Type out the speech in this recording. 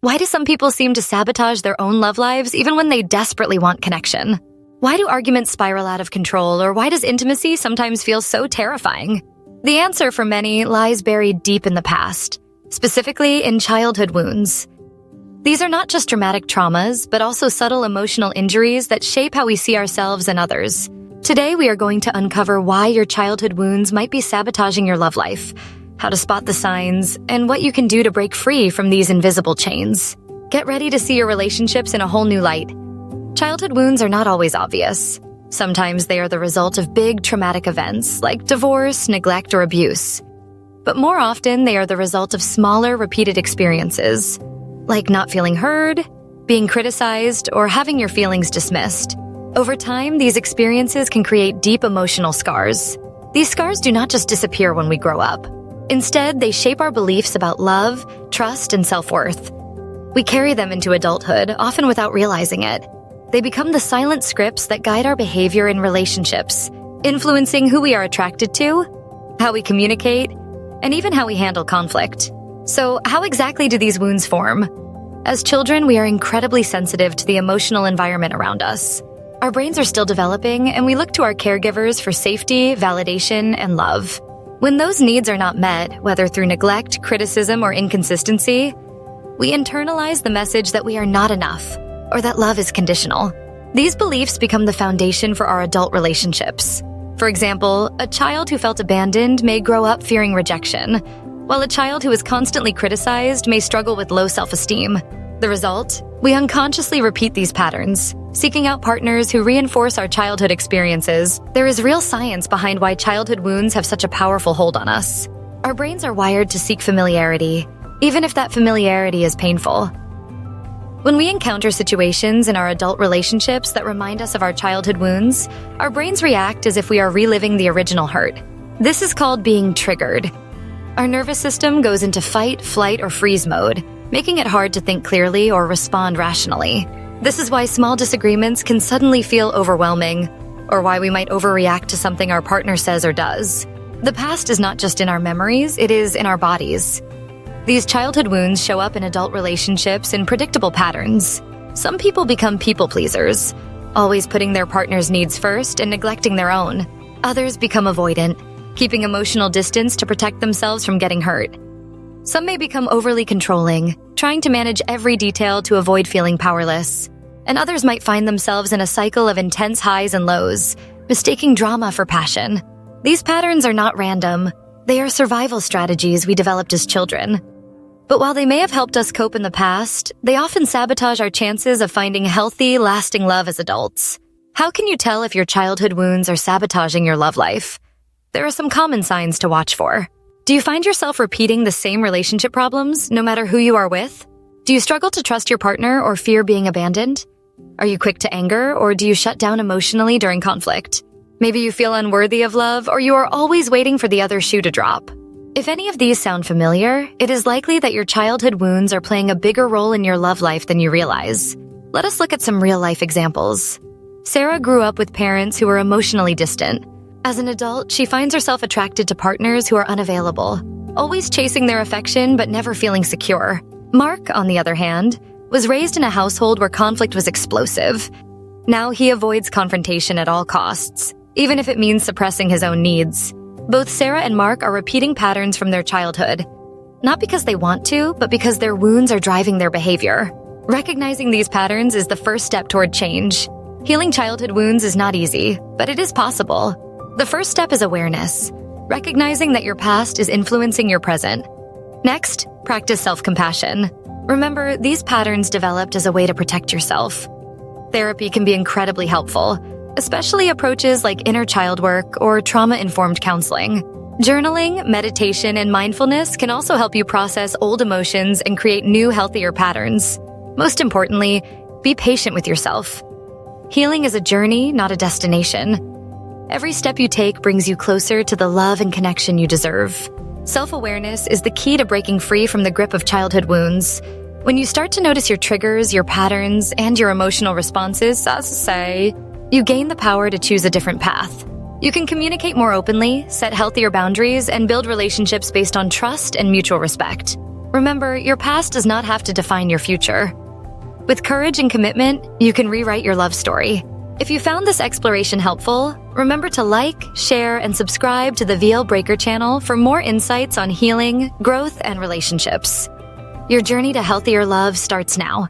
Why do some people seem to sabotage their own love lives even when they desperately want connection? Why do arguments spiral out of control, or why does intimacy sometimes feel so terrifying? The answer for many lies buried deep in the past, specifically in childhood wounds. These are not just dramatic traumas, but also subtle emotional injuries that shape how we see ourselves and others. Today, we are going to uncover why your childhood wounds might be sabotaging your love life, how to spot the signs, and what you can do to break free from these invisible chains. Get ready to see your relationships in a whole new light. Childhood wounds are not always obvious. Sometimes they are the result of big traumatic events like divorce, neglect, or abuse. But more often, they are the result of smaller, repeated experiences, like not feeling heard, being criticized, or having your feelings dismissed. Over time, these experiences can create deep emotional scars. These scars do not just disappear when we grow up. Instead, they shape our beliefs about love, trust, and self-worth. We carry them into adulthood, often without realizing it. They become the silent scripts that guide our behavior in relationships, influencing who we are attracted to, how we communicate, and even how we handle conflict. So, how exactly do these wounds form? As children, we are incredibly sensitive to the emotional environment around us. Our brains are still developing, and we look to our caregivers for safety, validation, and love. When those needs are not met, whether through neglect, criticism, or inconsistency, we internalize the message that we are not enough, or that love is conditional. These beliefs become the foundation for our adult relationships. For example, a child who felt abandoned may grow up fearing rejection, while a child who is constantly criticized may struggle with low self-esteem. The result? We unconsciously repeat these patterns, seeking out partners who reinforce our childhood experiences. There is real science behind why childhood wounds have such a powerful hold on us. Our brains are wired to seek familiarity, even if that familiarity is painful. When we encounter situations in our adult relationships that remind us of our childhood wounds, our brains react as if we are reliving the original hurt. This is called being triggered. Our nervous system goes into fight, flight, or freeze mode, making it hard to think clearly or respond rationally. This is why small disagreements can suddenly feel overwhelming, or why we might overreact to something our partner says or does. The past is not just in our memories, it is in our bodies. These childhood wounds show up in adult relationships in predictable patterns. Some people become people pleasers, always putting their partner's needs first and neglecting their own. Others become avoidant, keeping emotional distance to protect themselves from getting hurt. Some may become overly controlling, trying to manage every detail to avoid feeling powerless. And others might find themselves in a cycle of intense highs and lows, mistaking drama for passion. These patterns are not random. They are survival strategies we developed as children. But while they may have helped us cope in the past, they often sabotage our chances of finding healthy, lasting love as adults. How can you tell if your childhood wounds are sabotaging your love life? There are some common signs to watch for. Do you find yourself repeating the same relationship problems, no matter who you are with? Do you struggle to trust your partner or fear being abandoned? Are you quick to anger, or do you shut down emotionally during conflict? Maybe you feel unworthy of love, or you are always waiting for the other shoe to drop. If any of these sound familiar, it is likely that your childhood wounds are playing a bigger role in your love life than you realize. Let us look at some real-life examples. Sarah grew up with parents who were emotionally distant. As an adult, she finds herself attracted to partners who are unavailable, always chasing their affection but never feeling secure. Mark, on the other hand, was raised in a household where conflict was explosive. Now he avoids confrontation at all costs, even if it means suppressing his own needs. Both Sarah and Mark are repeating patterns from their childhood, not because they want to, but because their wounds are driving their behavior. Recognizing these patterns is the first step toward change. Healing childhood wounds is not easy, but it is possible. The first step is awareness, recognizing that your past is influencing your present. Next, practice self-compassion. Remember, these patterns developed as a way to protect yourself. Therapy can be incredibly helpful, especially approaches like inner child work or trauma-informed counseling. Journaling, meditation, and mindfulness can also help you process old emotions and create new, healthier patterns. Most importantly, be patient with yourself. Healing is a journey, not a destination. Every step you take brings you closer to the love and connection you deserve. Self-awareness is the key to breaking free from the grip of childhood wounds. When you start to notice your triggers, your patterns, and your emotional responses, as to say, you gain the power to choose a different path. You can communicate more openly, set healthier boundaries, and build relationships based on trust and mutual respect. Remember, your past does not have to define your future. With courage and commitment, you can rewrite your love story. If you found this exploration helpful, remember to like, share, and subscribe to the VL Breaker channel for more insights on healing, growth, and relationships. Your journey to healthier love starts now.